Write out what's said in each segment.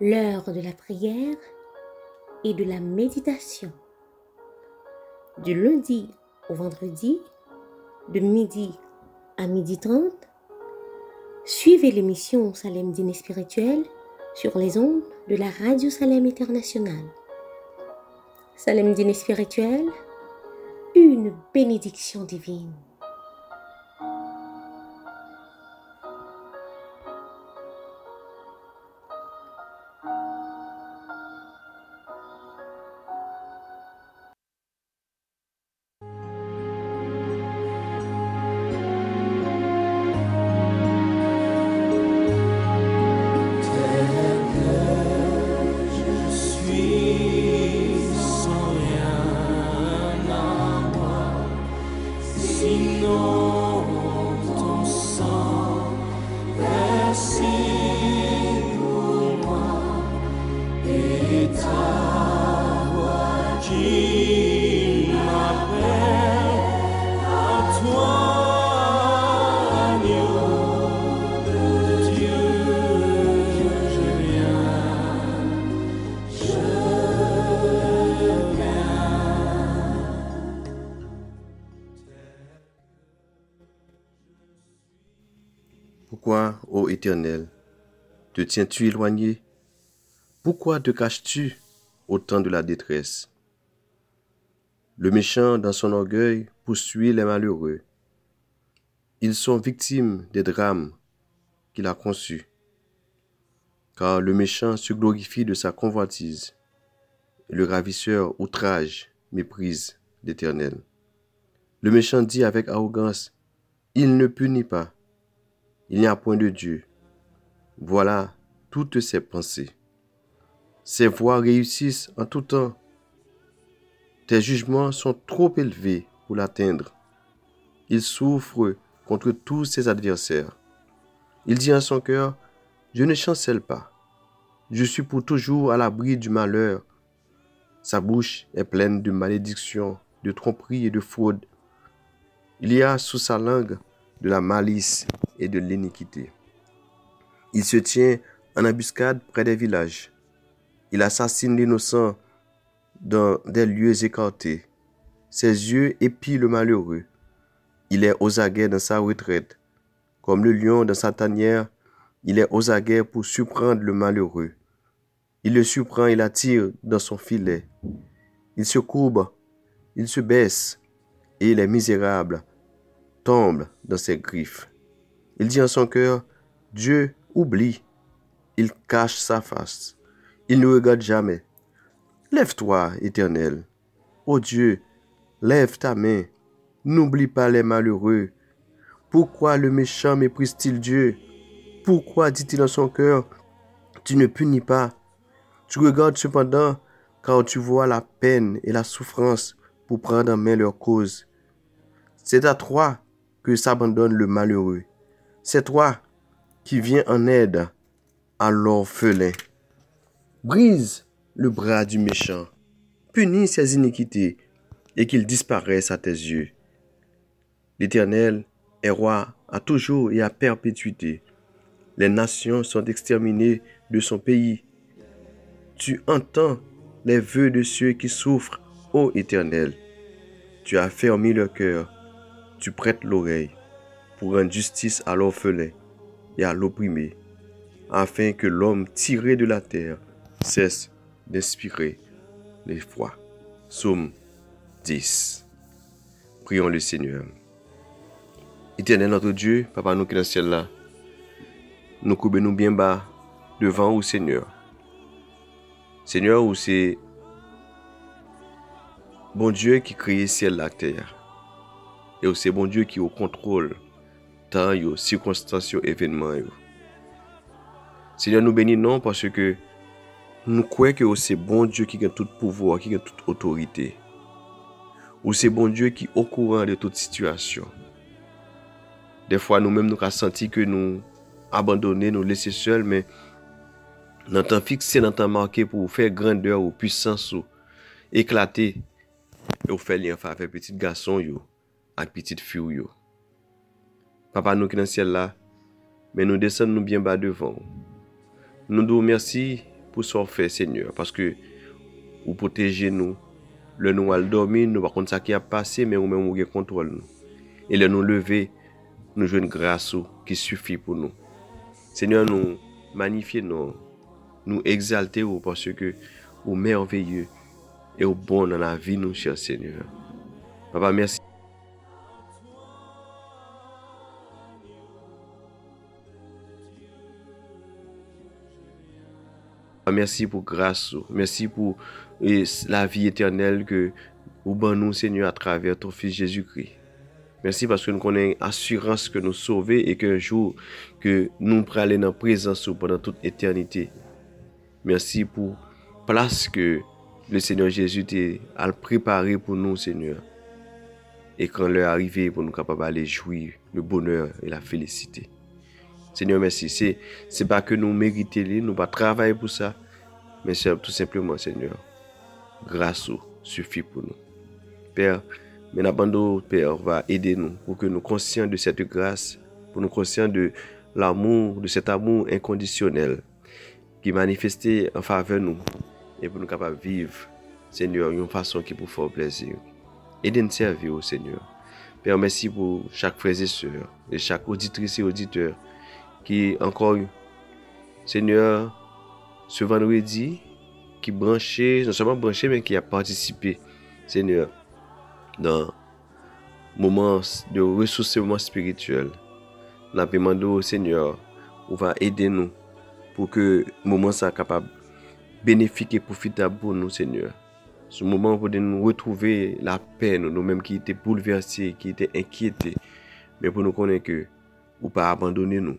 l'heure de la prière et de la méditation. Du lundi au vendredi, de midi à 12h30, suivez l'émission Salem Dîner Spirituel sur les ondes de la Radio Salem Internationale. Salem Dîner Spirituel, une bénédiction divine. Pourquoi, ô Éternel, te tiens-tu éloigné? Pourquoi te caches-tu au temps de la détresse? Le méchant, dans son orgueil, poursuit les malheureux. Ils sont victimes des drames qu'il a conçus. Car le méchant se glorifie de sa convoitise, et le ravisseur outrage, méprise l'Éternel. Le méchant dit avec arrogance, « Il ne punit pas. Il n'y a point de Dieu. » Voilà toutes ses pensées. Ses voies réussissent en tout temps. Tes jugements sont trop élevés pour l'atteindre. Il souffre contre tous ses adversaires. Il dit en son cœur, « Je ne chancelle pas. Je suis pour toujours à l'abri du malheur. » Sa bouche est pleine de malédictions, de tromperies et de fraudes. Il y a sous sa langue de la malice et de l'iniquité. Il se tient en embuscade près des villages. Il assassine l'innocent dans des lieux écartés. Ses yeux épient le malheureux. Il est aux aguets dans sa retraite. Comme le lion dans sa tanière, il est aux aguets pour surprendre le malheureux. Il le surprend et l'attire dans son filet. Il se courbe, il se baisse, et les misérables tombent dans ses griffes. Il dit en son cœur, « Dieu oublie. » Il cache sa face. Il ne regarde jamais. Lève-toi, Éternel. Ô Dieu, lève ta main. N'oublie pas les malheureux. Pourquoi le méchant méprise-t-il Dieu? Pourquoi dit-il en son cœur, tu ne punis pas? Tu regardes cependant, car tu vois la peine et la souffrance pour prendre en main leur cause. C'est à toi que s'abandonne le malheureux. C'est toi qui viens en aide à l'orphelin. Brise le bras du méchant, punis ses iniquités, et qu'il disparaisse à tes yeux. L'Éternel est roi à toujours et à perpétuité. Les nations sont exterminées de son pays. Tu entends les vœux de ceux qui souffrent, ô Éternel. Tu as fermé leur cœur, tu prêtes l'oreille pour rendre justice à l'orphelin et à l'opprimé, afin que l'homme tiré de la terre cesse d'inspirer l'effroi. Psaume 10. Prions le Seigneur. Éternel notre Dieu, Papa nous qui est dans le ciel là, nous courbons bien bas devant vous, Seigneur. Seigneur, où c'est bon Dieu qui crée ciel la terre. Et où c'est bon Dieu qui au contrôle temps, yo, circonstances, événements. Seigneur, nous bénissons parce que nous croyons que c'est bon Dieu qui a tout pouvoir, qui a toute autorité. Ou c'est bon Dieu qui est au courant de toute situation. Des fois, nous-mêmes, nous avons senti que nous abandonnés, nous laisser seuls, mais nous avons fixé, nous avons marqué pour faire grandeur ou puissance ou éclater. Et vous faites lien avec petit garçon et petite fille. Papa, nous qui dans le ciel là, mais nous descendons bien bas devant. Nous disons merci pour ce fait, Seigneur, parce que vous protégez nous. Le nous al dormir, nous par contre ça qui a passé, mais nous-mêmes nous contrôle nous. Et le nous lever, nous jouons une grâce qui suffit pour nous. Seigneur, nous magnifier, nous exalter parce que vous merveilleux et au bon dans la vie, nous, cher Seigneur. Papa, merci. Merci pour grâce, merci pour la vie éternelle que vous nous, Seigneur, à travers ton Fils Jésus-Christ. Merci parce que nous connaissons assurance que nous sauvons et qu'un jour que nous pourrons aller dans la présence pendant toute éternité. Merci pour la place que le Seigneur Jésus a préparée pour nous, Seigneur. Et quand l'heure est arrivée, pour nous capables d'aller jouir le bonheur et la félicité. Seigneur, merci. C'est pas que nous méritons, nous pas travailler pour ça, mais c'est tout simplement, Seigneur, grâce suffit pour nous. Père, mais l'abandon, Père, va aider nous pour que nous conscients de cette grâce, pour nous conscients de l'amour, de cet amour inconditionnel qui est manifesté en faveur de nous et pour nous capables de vivre, Seigneur, d'une façon qui pour faire plaisir. Aidez-nous servir, Seigneur. Père, merci pour chaque frère et sœur et chaque auditrice et auditeur qui encore, Seigneur, ce vendredi, qui branché, non seulement branché, mais qui a participé, Seigneur, dans moments de ressourcement spirituel. Nous demandons, Seigneur, on va aider nous pour que le moment soit capable bénéfique et profitable pour nous, Seigneur. Ce moment pour nous retrouver la paix, nous-mêmes qui étaient bouleversés, qui étaient inquiétés, mais pour nous connaître que ou pas abandonner nous,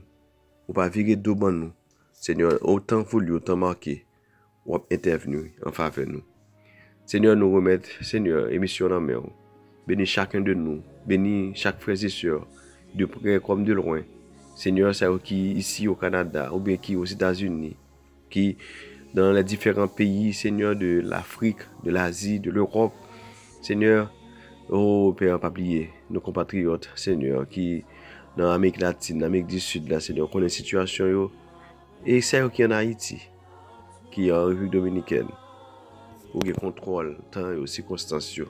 ou pas virer devant nous. Seigneur, autant voulu, autant marqué, ou intervenu en faveur de nous. Seigneur, nous remettre, Seigneur, émission en main. Bénis chacun de nous, bénis chaque frère et sœur, de près comme de loin. Seigneur, c'est qui ici au Canada, ou bien qui aux États-Unis, qui dans les différents pays, Seigneur, de l'Afrique, de l'Asie, de l'Europe. Seigneur, oh Père, pas oublier nos compatriotes, Seigneur, qui dans l'Amérique latine, l'Amérique du Sud, là, Seigneur, connaît la situation, yo, et celle qui est en Haïti, qui est en République dominicaine, où il y a contrôle, temps et aux circonstances.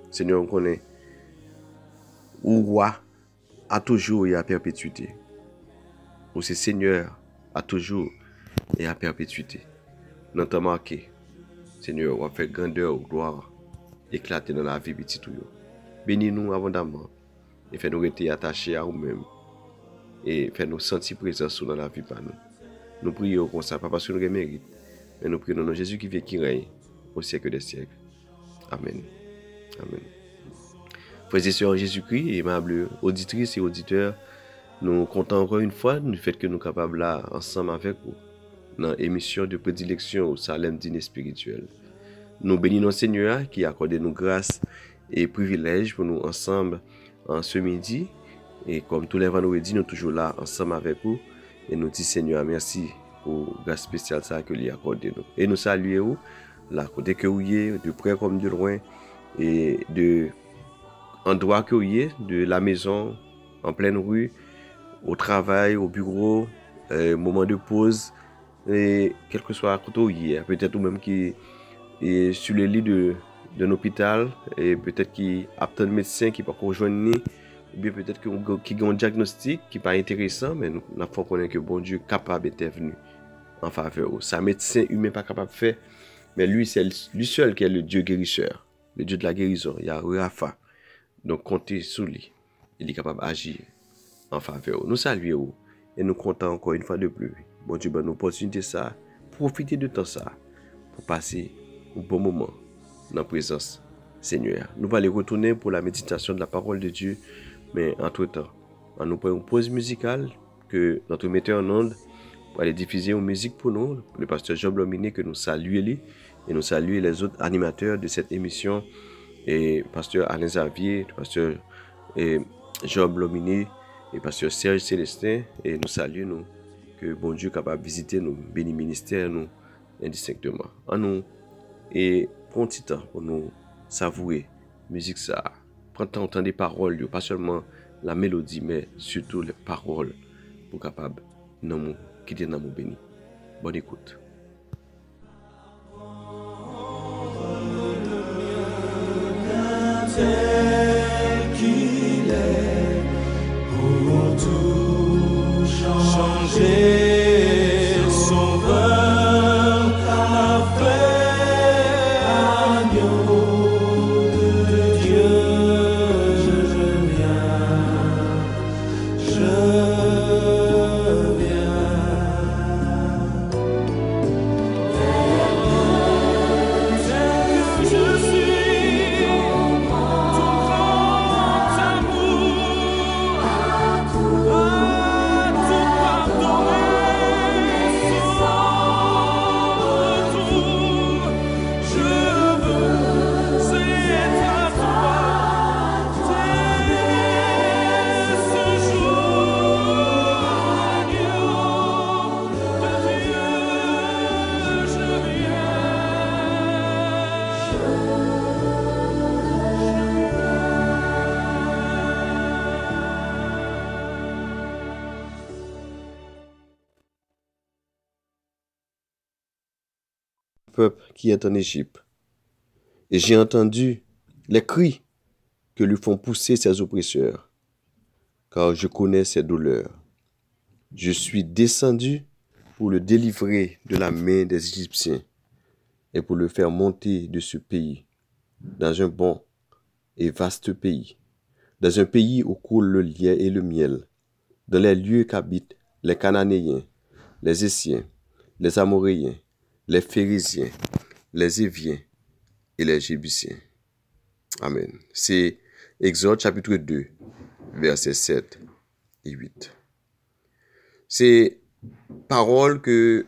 Seigneur, on connaît, ou roi, à toujours et à perpétuité. Ou c'est Seigneur, à toujours et à perpétuité. Nous t'avons marqué, Seigneur, on va faire grandeur, gloire, éclater dans la vie petit tout. Bénis-nous abondamment et fais-nous rester attachés à nous-mêmes et fais-nous sentir présence dans la vie par nous. Nous prions comme ça, pas parce que nous méritons, mais nous prions dans Jésus qui vit, qui règne au siècle des siècles. Amen. Amen. Frères et sœurs en Jésus-Christ, aimables auditrices et auditeurs, nous comptons encore une fois du fait que nous sommes capables là, ensemble avec vous, dans l'émission de prédilection au Salem Dîner Spirituel. Nous bénissons Seigneur qui accorde nous grâce et privilèges pour nous ensemble en ce midi. Et comme tous les vendredis, nous sommes toujours là ensemble avec vous. Et nous disons Seigneur merci pour grâce spéciale ça que lui accorde nous. Et nous saluons là côté que vous êtes, de près comme de loin, et de endroit que vous êtes, de la maison, en pleine rue, au travail, au bureau, moment de pause, et quel que soit côté où vous êtes, peut-être ou même qui est sur le lit d'un hôpital, et peut-être qui attend le médecin qui peut rejoindre, ou bien peut-être qui a un diagnostic qui n'est pas intéressant, mais nous faut connaître que bon Dieu est capable d'intervenir en faveur. Ça, médecin humain pas capable de faire, mais lui, c'est lui seul qui est le Dieu guérisseur, le Dieu de la guérison. Il y a Rafa. Donc, comptez sur lui. Il est capable d'agir en faveur. Nous saluons et nous comptons encore une fois de plus. Bon Dieu, bonne opportunité ça. Profitez de temps ça pour passer un bon moment dans la présence Seigneur. Nous allons aller retourner pour la méditation de la parole de Dieu. Mais entre-temps, on nous prend une pause musicale que notre metteur en onde pour aller diffuser une musique pour nous, le pasteur Job Lominé, que nous saluons et nous saluons les autres animateurs de cette émission, et pasteur Alain Xavier, pasteur Job Lominé et pasteur Serge Célestin, et nous saluons nous, que bon Dieu est capable de visiter nous, bénir ministère nous indistinctement. En nous, et prends un petit temps pour nous savourer la musique ça. Prends le temps des paroles, pas seulement la mélodie, mais surtout les paroles pour capable nous quitter dans mon béni. Bonne écoute. tel qu'il est, pour tout changer. Sauveur, parfait, agneau de Dieu, je viens, je viens. Tel que je suis, ton grand amour, à tout pardonner. Peuple qui est en Égypte. Et j'ai entendu les cris que lui font pousser ses oppresseurs, car je connais ses douleurs. Je suis descendu pour le délivrer de la main des Égyptiens et pour le faire monter de ce pays, dans un bon et vaste pays, dans un pays où coule le lait et le miel, dans les lieux qu'habitent les Cananéens, les Essiens, les Amoréens, les Phérésiens, les Éviens et les Jébusiens. Amen. C'est Exode chapitre 2, versets 7 et 8. C'est parole que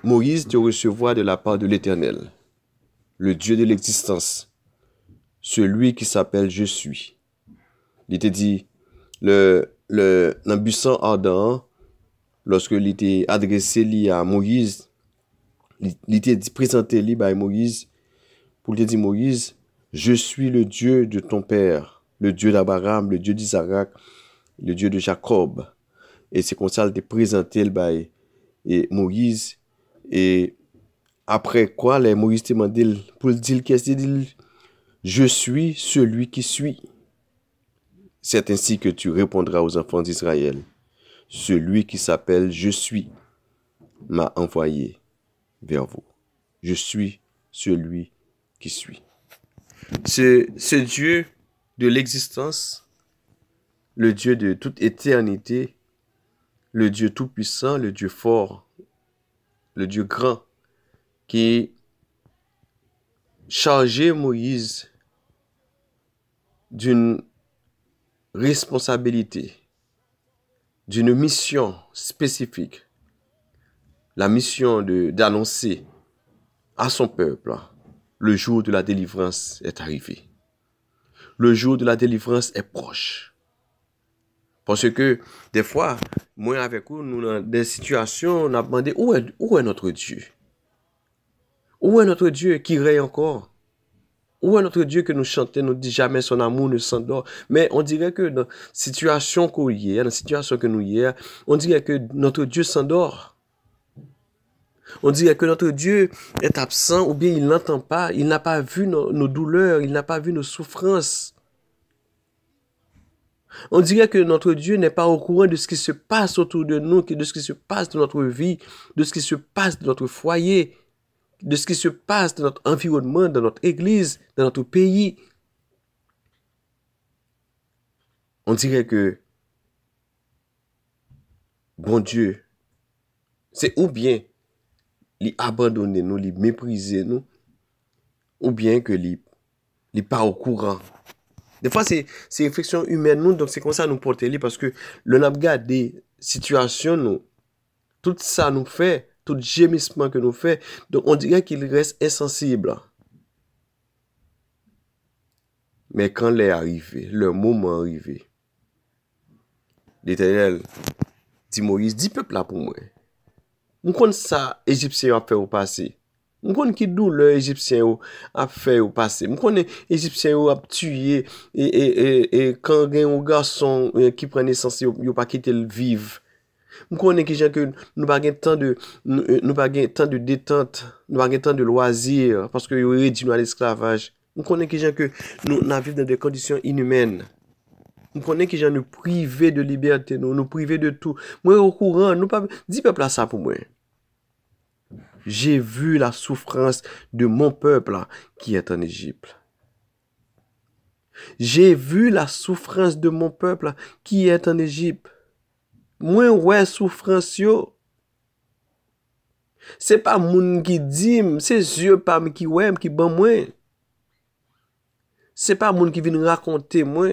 Moïse doit recevoir de la part de l'Éternel, le Dieu de l'existence, celui qui s'appelle Je suis. Il était dit, le buisson ardent, lorsque il était adressé à Moïse, il était présenté à Moïse, pour lui dire, Moïse, je suis le Dieu de ton père, le Dieu d'Abraham, le Dieu d'Isaac, le Dieu de Jacob. Et c'est comme ça qu'il était présenté et Moïse. Et après quoi, Moïse te demandé pour dire qu'est-ce qu'il dit, je suis celui qui suis. C'est ainsi que tu répondras aux enfants d'Israël. Celui qui s'appelle Je suis m'a envoyé vers vous. Je suis celui qui suis. Ce Dieu de l'existence, le Dieu de toute éternité, le Dieu tout-puissant, le Dieu fort, le Dieu grand, qui chargeait Moïse d'une responsabilité, d'une mission spécifique, la mission d'annoncer à son peuple, le jour de la délivrance est arrivé. Le jour de la délivrance est proche. Parce que des fois, moi avec vous, nous dans des situations, on a demandé où est notre Dieu? Où est notre Dieu qui règne encore? Où est notre Dieu que nous chantons, nous dit jamais son amour ne s'endort? Mais on dirait que dans la situation qu'on y est, dans la situation que nous y est, on dirait que notre Dieu s'endort. On dirait que notre Dieu est absent ou bien il n'entend pas, il n'a pas vu nos douleurs, il n'a pas vu nos souffrances. On dirait que notre Dieu n'est pas au courant de ce qui se passe autour de nous, de ce qui se passe dans notre vie, de ce qui se passe dans notre foyer, de ce qui se passe dans notre environnement, dans notre église, dans notre pays. On dirait que, bon Dieu, c'est ou bien il abandonne nous, il méprise nous, ou bien que il pas au courant. Des fois, c'est réflexion humaine, nous, donc c'est comme ça nous porter, parce que le n'a regardé situation, nous, tout ça nous fait, tout gémissement que nous fait, donc on dirait qu'il reste insensible. Mais quand l'est arrivé, le moment arrivé, l'Éternel dit Moïse, dis peuple là pour moi. On connaît ça, Égyptien a fait au passé. On connaît qui douleur Égyptien a fait au passé. On connaît Égyptien a tué et quand il y a un garçon qui prend naissance, il n'a pas quitté le vivre. On connaît que nous pas temps de détente, nous pas temps de loisirs parce que il réduit nous à l'esclavage. Nous connaissons qui gens que nous vivons dans des conditions inhumaines. Nous connaissons qui gens nous privés de liberté, nous privés de tout. Moi, au courant, nous pas, dis peuple à ça pour moi. J'ai vu la souffrance de mon peuple là, qui est en Égypte. J'ai vu la souffrance de mon peuple là, qui est en Égypte. Moi, ouais, souffrance yo. C'est pas moun qui dit, c'est yeux pas qui ouais, qui ban moi. C'est pas moun qui vient raconter moi.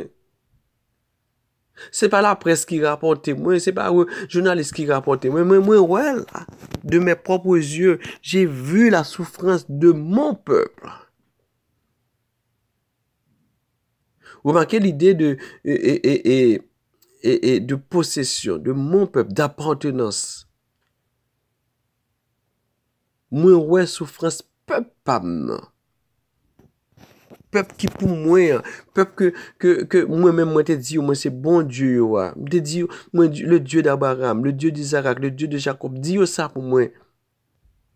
C'est pas la presse qui rapporte moi, c'est pas le journaliste qui rapporte moi. Moi, ouais, là, de mes propres yeux, j'ai vu la souffrance de mon peuple. Vous remarquez l'idée de de possession de mon peuple, d'appartenance. Moi, ouais, souffrance peuple pas peuple qui pour moi, peuple que moi-même, moi te dit, moi c'est bon Dieu, moi te dit, moi le Dieu d'Abraham, le Dieu d'Isaac, le Dieu de Jacob, dis ça pour moi.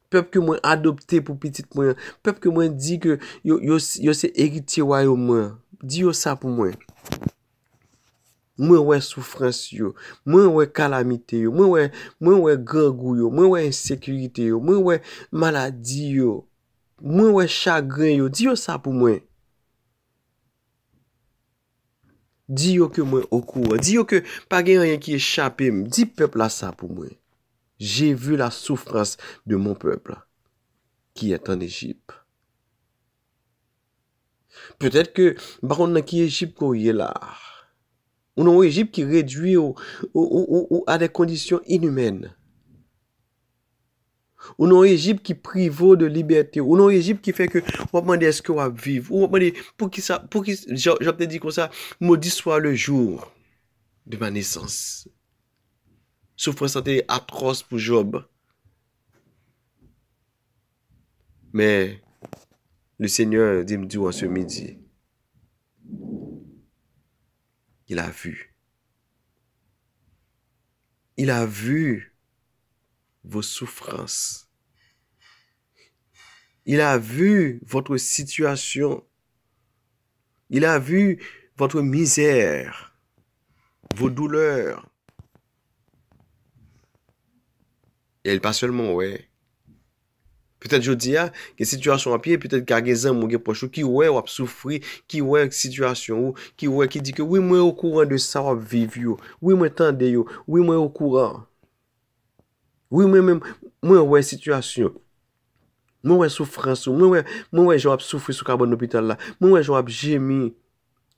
Peuple que moi adopté pour petite moi, peuple que moi dit que yo c'est héritier royaume moi, dis ça pour moi. Moi ouais souffrance yo, moi ouais calamité yo, moi ouais gangou yo, moi ouais insécurité yo, moi ouais maladie yo, moi ouais chagrin yo, dis ça pour moi. Dis yo que moi au courant. Dis yo que pas gen rien qui échappe. Dis peuple là ça pour moi. J'ai vu la souffrance de mon peuple qui est en Égypte. Peut-être que par contre qui Égypte qu'on est là. Ou non Égypte qui réduit à des conditions inhumaines. Ou non Égypte qui prive de liberté. Ou non Égypte qui fait que on demande est-ce qu'on va vivre. Ou on demande pour qui j'ai te dit comme ça, maudit soit le jour de ma naissance. Souffrance était atroce pour Job. Mais le Seigneur dit en ce midi, il a vu. Il a vu vos souffrances. Il a vu votre situation. Il a vu votre misère, vos douleurs. Et pas seulement, ouais. Peut-être je dis, que situation à pied, peut-être qu'il y a des gens qui ouais, ou souffrir, qui ouais, situation, qui ouais, qui dit que oui, moi au courant de ça, ou vivre, oui, moi tendez, oui, moi au courant. Oui, moi ouais, situation. Moi ouais, souffrance, moi ouais, je vais souffrir sur carbone hôpital là. Moi ouais, je vais gémir,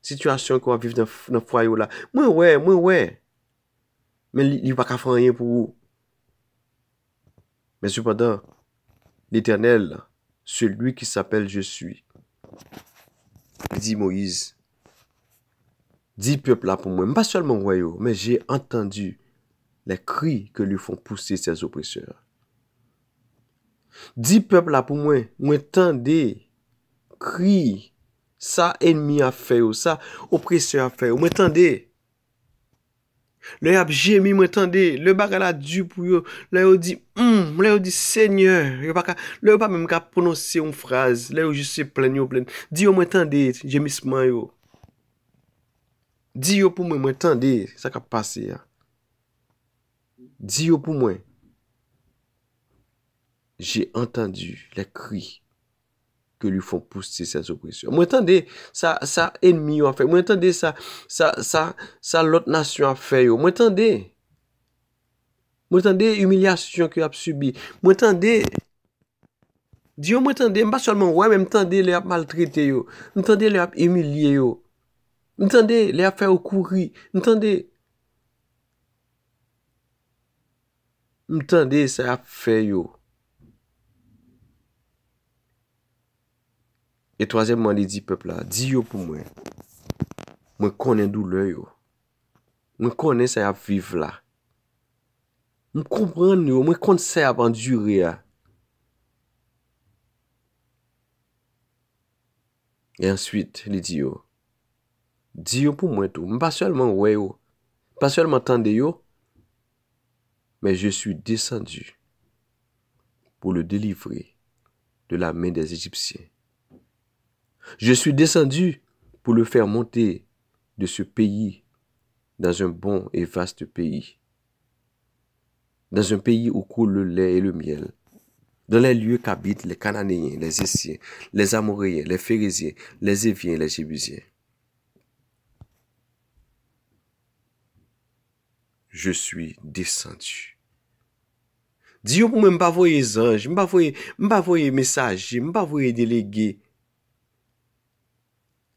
situation qu'on va vivre dans le foyer là. Moi ouais. Mais il n'y a pas qu'à faire rien pour vous. Mais cependant, l'Éternel, celui qui s'appelle Je suis, dit Moïse, dit peuple là pour moi, pas seulement royaume, mais j'ai entendu les cris que lui font pousser ses oppresseurs. Dit peuple là pour moi tendez, cri, ça ennemi a fait, ça oppresseur a fait, moi tendez. Le ap gémi m'entendez, le bagay a dû pour yo, là dit Seigneur, yo pas même qu'à prononcer une phrase, là yo juste plein yo plein. Dis yo m'entendez, gémissement yo. Dis yo pour moi m'entendez, ça qui a passé. Dis yo pour moi. J'ai entendu les cris que lui font pousser ses oppresseurs. Moi entendez ça ennemi a fait. Moi entendez ça l'autre nation a fait yo. Moi entendez humiliation que a subi. Moi entendez Dieu moi entendez pas seulement ouais même entendez les a maltraité yo. Entendez les a humilié yo. Entendez les a fait courir. Entendez ça a fait yo. Et troisièmement, il dit peuple là, dis yo pour moi. Moi connais douleur yo. Moi connais ça à vivre là. Moi comprends yo, moi connais ça à endurer. Et ensuite, il dit yo. Dis yo pour moi tout, pas seulement ouais yo. Pas seulement tendez yo, mais je suis descendu pour le délivrer de la main des Égyptiens. Je suis descendu pour le faire monter de ce pays dans un bon et vaste pays, dans un pays où coule le lait et le miel, dans les lieux qu'habitent les Cananéens, les Hessiens, les Amoréens, les Phérésiens, les Éviens, les Jébusiens. Je suis descendu. Dieu pour moi, m'pa voyer ange, m'pa voyer messager, m'pa voyer délégué.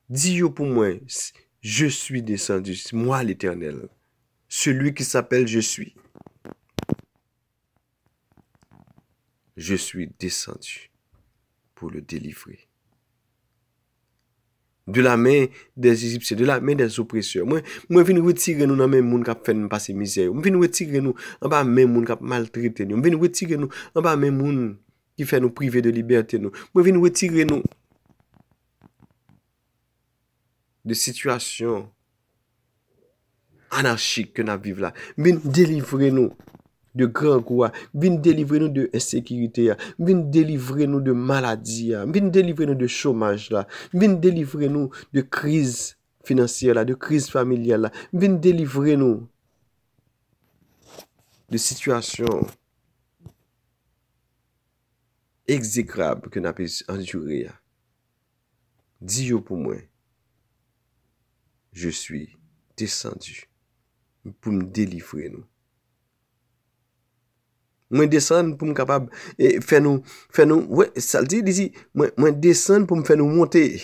Dieu pour moi, je suis descendu, c'est moi l'Éternel, celui qui s'appelle je suis. Je suis descendu pour le délivrer. De la main des Égyptiens, de la main des oppresseurs. Moi viens retirer nous dans même monde qui fait nous passer misère. Moi viens retirer nous en bas même monde qui maltraiter nous. Moi viens retirer nous en bas même monde qui fait nous priver de liberté nous. Moi viens retirer nous de situations anarchiques que nous vivons là. Viens délivrer nous de grands coups, viens délivrer nous de insécurité, viens délivrer nous de maladie, viens délivrer nous de chômage là, viens délivrer nous de crise financière là, de crise familiale là, viens délivrer nous de situations exécrables que nous avons endurées. Dis-yo pour moi, je suis descendu pour me délivrer nous. Moi descendre pour me capable faire nous ouais ça dit ici moi descendre pour me faire nous monter.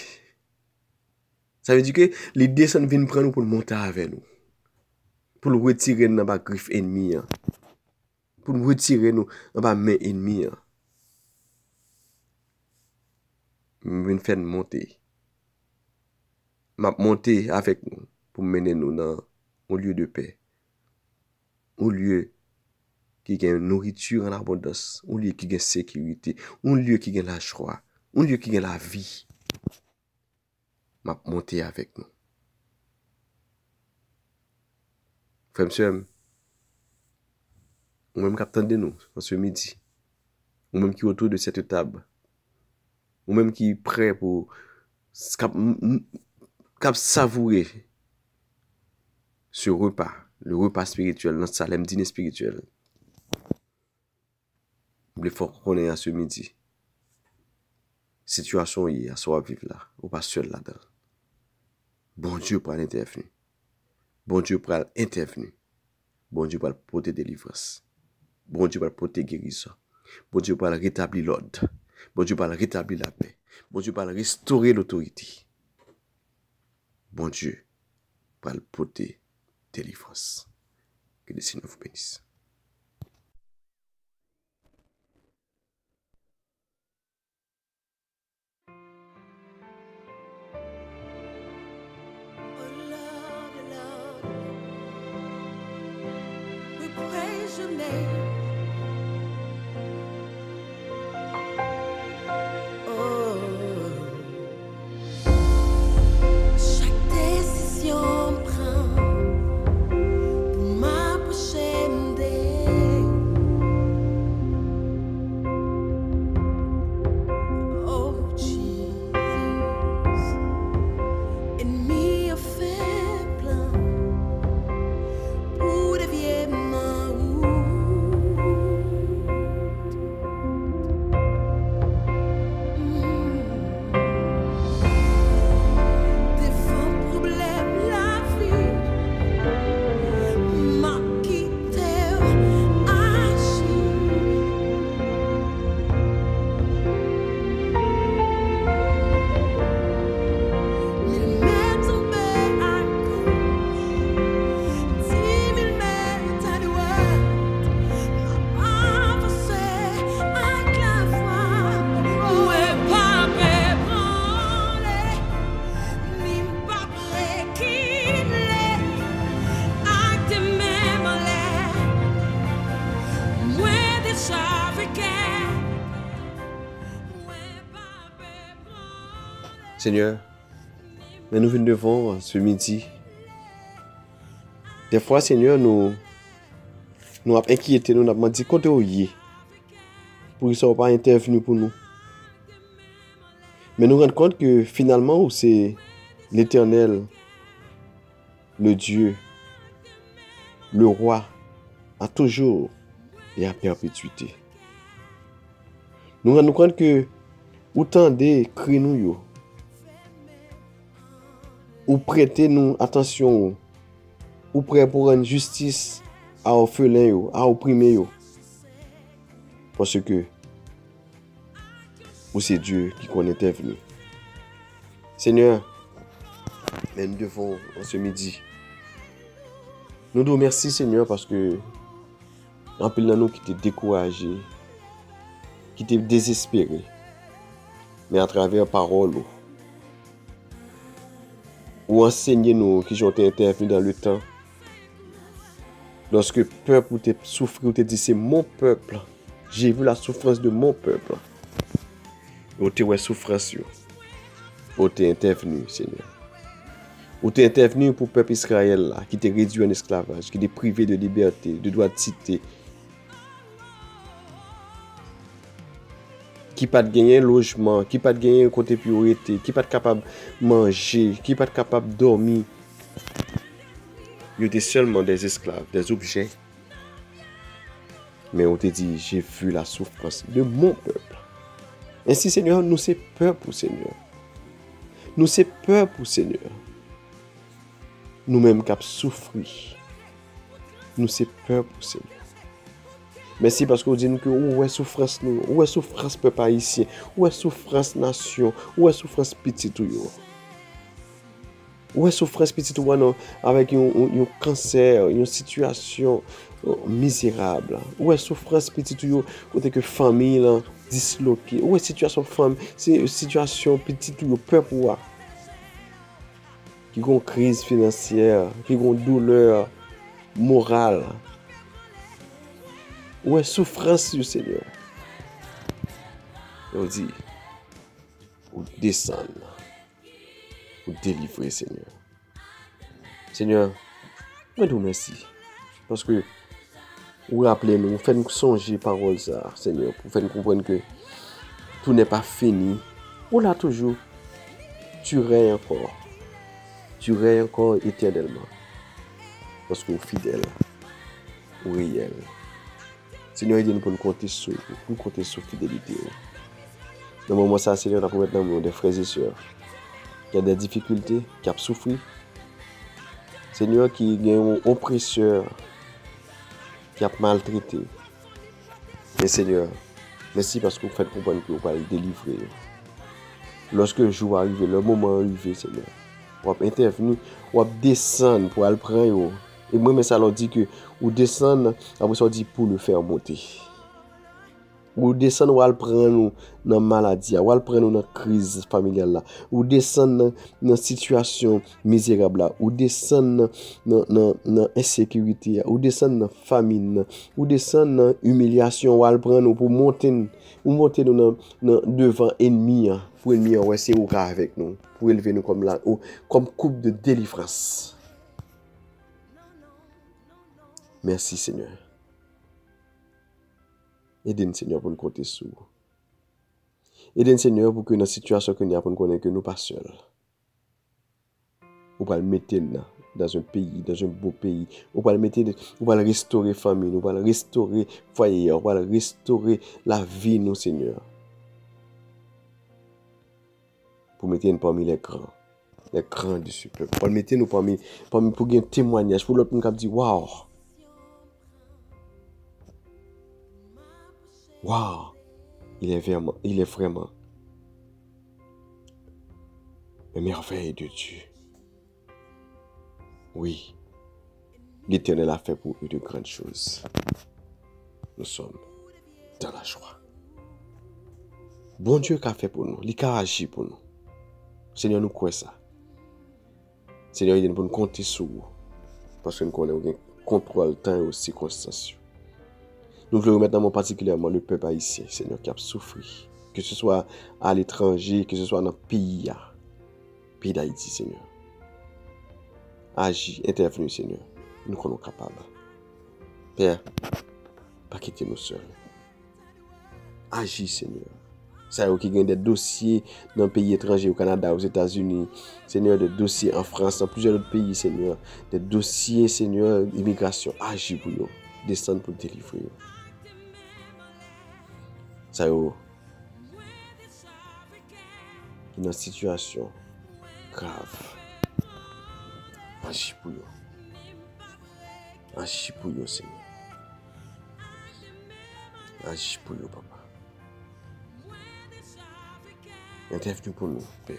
Ça veut dire que les descendre viennent prendre nous pour monter avec nous. Pour nous retirer dans bas griffe ennemi. Pour nous retirer nous en bas main ennemi. Viennent faire nous monter. M'a monter avec nous pour mener nous dans un lieu de paix. Au lieu qui gagne nourriture en abondance, un lieu qui gagne sécurité, un lieu qui gagne la joie, un lieu qui gagne la vie. M'a monté avec nous. Frère, monsieur, ou même qui attendez nous en ce midi, ou même qui autour de cette table, ou même qui prêt pour savourer ce repas, le repas spirituel, notre salem dîner spirituel. Il faut qu'on ait à ce midi. Situation hier, soit vivre là, ou pas seul là-dedans. Bon Dieu pour intervenir. Bon Dieu pour intervenir. Bon Dieu pour porter délivrance. Bon Dieu pour porter guérison. Bon Dieu pour rétablir l'ordre. Bon Dieu pour rétablir la paix. Bon Dieu pour restaurer l'autorité. Bon Dieu pour porter délivrance. Que le Seigneur vous bénisse. Seigneur, mais nous venons devant ce midi. Des fois, Seigneur, nous avons inquiété, nous avons dit côté où y est, pour qu'ils ne soient pas intervenus pour nous. Mais nous rendre compte que finalement, c'est l'Éternel, le Dieu, le roi, à toujours et à perpétuité. Nous rendons compte que autant des cris nous yo, ou prêtez nous attention, ou prêt pour rendre justice à orphelins yo, à opprimés yo. Parce que ou c'est Dieu qui connaît venu. Seigneur, mais nous devons en ce midi. Nous te remercions, Seigneur, parce que en pile dans nous qui t'es découragé, qui t'es désespéré, mais à travers parole ou enseigner nous qui ont intervenu dans le temps. Lorsque le peuple t'a souffert, ou t'a dit c'est mon peuple, j'ai vu la souffrance de mon peuple. Ou t'es ouais souffrance, ou t'es intervenu, Seigneur. Ou t'es intervenu pour le peuple Israël là, qui t'est réduit en esclavage, qui t'est privé de liberté, de droit de cité, qui pas de gagner un logement, qui pas de gagner un côté priorité, qui pas de capable de manger, qui pas de capable de dormir. Ils étaient seulement des esclaves, des objets. Mais on te dit, j'ai vu la souffrance de mon peuple. Ainsi, Seigneur, nous c'est peur pour Seigneur. Nous c'est peur pour Seigneur. Nous-mêmes qui avons souffert. Nous c'est peur pour Seigneur. Merci parce qu'on dit que où est souffrance nous, où est souffrance peuple haïtien, où est souffrance nation, où est souffrance petit tout yo. Où est souffrance petit tout non avec un cancer, une situation misérable. Où est souffrance petit tout yo côté que famille là disloquée. Où est situation femme, c'est situation petit tout yo peuple qui ont crise financière, qui ont douleur morale. Où est souffrance du Seigneur? Et on dit, ou descendre, ou délivrer, Seigneur. Seigneur, moi je vous remercie. Parce que vous rappelez-nous, vous faites-nous songer paroles ça, Seigneur, pour faire nous comprendre que tout n'est pas fini. Ou là toujours, tu règnes encore. Tu règnes encore éternellement. Parce que vous êtes fidèle, ou réel. Seigneur, aide-nous pour nous compter sur vous, pour nous compter sur fidélité. Dans le moment ça, Seigneur, nous mettre dans le monde des frères et sœurs qui ont des difficultés, qui ont souffert. Seigneur, qui ont un oppresseur, qui a maltraité. Et Seigneur, merci parce que vous faites comprendre que vous allez délivrer. Lorsque le jour arrive, le moment arrive, Seigneur, vous allez intervenir, vous allez descendre pour aller prendre. Et moi, mais ça leur dit que vous descendez, après ça dit pour le faire monter. Ou descendre, ou aller prendre dans la maladie, ou aller prendre dans la crise familiale là, ou descendre dans la situation misérable là, ou descendre dans l'insécurité, ou descendre dans la famine, ou descendre dans l'humiliation, ou aller prendre pour monter, ou monter devant ennemi, pour ennemi ouais c'est au cas avec nous, pour élever nous comme là, comme coupe de délivrance. Merci Seigneur. Aidez-nous Seigneur pour nous compter sur vous. Aidez-nous Seigneur pour que dans la situation que nous avons, pour nous connaître que nous ne sommes pas seuls. Vous pouvez le mettre dans un pays, dans un beau pays. Vous pouvez le mettre, vous pouvez restaurer la famille, vous pouvez restaurer le foyer, vous pouvez restaurer la vie, nous Seigneur. Pour mettre nous parmi les grands du super. Pour mettre nous parmi pour gagner un témoignage, pour l'autre nous qui dit waouh. Waouh, il est vraiment une merveille de Dieu. Oui, l'Éternel a fait pour eux de grandes choses. Nous sommes dans la joie. Bon Dieu qu'a fait pour nous, il a agi pour nous. Seigneur, nous croyons ça. Seigneur, il pour nous compter sur vous. Parce que nous connaissons le contrôle du temps et aux circonstances. Nous voulons remettre particulièrement le peuple haïtien, Seigneur, qui a souffert. Que ce soit à l'étranger, que ce soit dans le pays d'Haïti, Seigneur. Agis, intervenez, Seigneur. Nous sommes capables. Père, pas quitter nous seuls. Agis, Seigneur. Ça qui gagne des dossiers dans les pays étrangers, au Canada, aux États-Unis, Seigneur, des dossiers en France, dans plusieurs autres pays, Seigneur, des dossiers, Seigneur, immigration, agis pour eux, descendre pour délivrer eux. Ça qui est dans une situation grave, agis pour eux. Agis pour eux, Seigneur. Agis pour eux, papa. Intervenez pour nous, Père.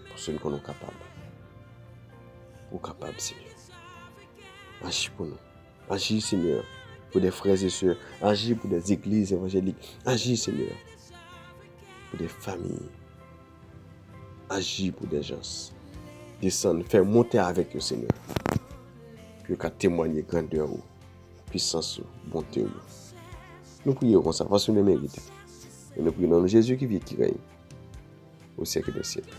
Parce que nous sommes capables. Nous sommes capables, Seigneur. Agis pour nous. Agis, Seigneur, pour des frères et sœurs. Agis pour des églises évangéliques. Agis, Seigneur, pour des familles. Agis pour des gens. Descends, fais monter avec eux, Seigneur. Puis qu'à témoigner grandeur, puissance, bonté. Nous prions comme ça, parce que nous le méritons. Et nous prions dans Jésus qui vit, qui règne au siècle des siècles.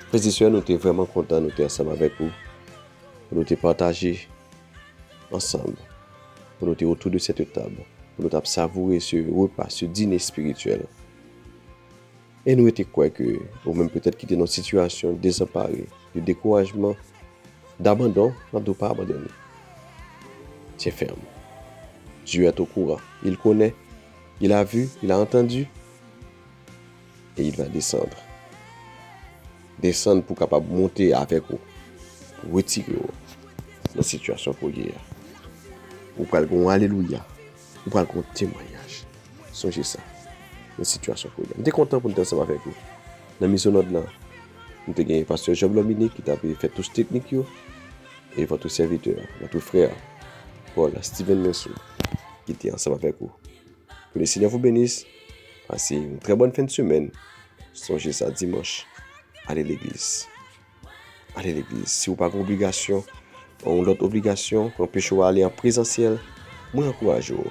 Frères et sœurs, nous sommes vraiment contents de nous ensemble avec vous, pour nous partager ensemble, pour nous être autour de cette table, pour nous savourer ce repas, ce dîner spirituel. Et nous étions quoi que, ou même peut-être qui étaient dans une situation désemparée, de découragement, d'abandon, on ne doit pas abandonner. Tiens ferme. Dieu est au courant. Il connaît, il a vu, il a entendu, et il va descendre. Descendre pour capable monter avec vous, pour retirer vous dans la situation pour hier. Vous pouvez dire alléluia, vous pouvez dire témoignage. Songez ça, dans la situation pour hier. Je suis content pour nous ensemble avec vous. Dans la mission là, nous avons gagné le pasteur Job Lominique qui a fait tout ce technique et votre serviteur, votre frère Paul Steven Mensou qui était ensemble avec vous. Que le Seigneur vous bénisse. Passez une très bonne fin de semaine. Songez ça dimanche. Allez à l'église. Allez à l'église. Si vous n'avez pas d'obligation, ou l'autre obligation, qu'on peut aller en présentiel, moi encourage vous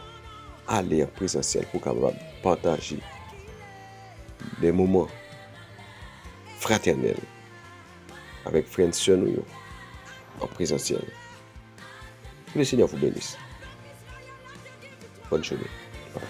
à aller en présentiel pour capable partager des moments fraternels avec frères et sœurs en présentiel. Que le Seigneur vous bénisse. Bonne journée. Bye.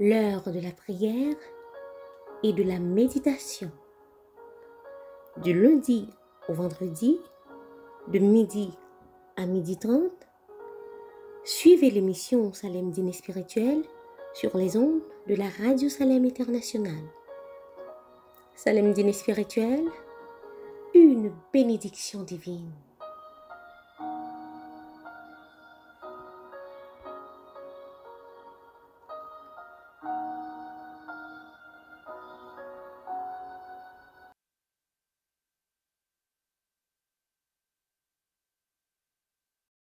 L'heure de la prière et de la méditation. Du lundi au vendredi, de midi à 12h30, suivez l'émission Salem Dîner Spirituel sur les ondes de la Radio Salem Internationale. Salem Dîner Spirituel, une bénédiction divine.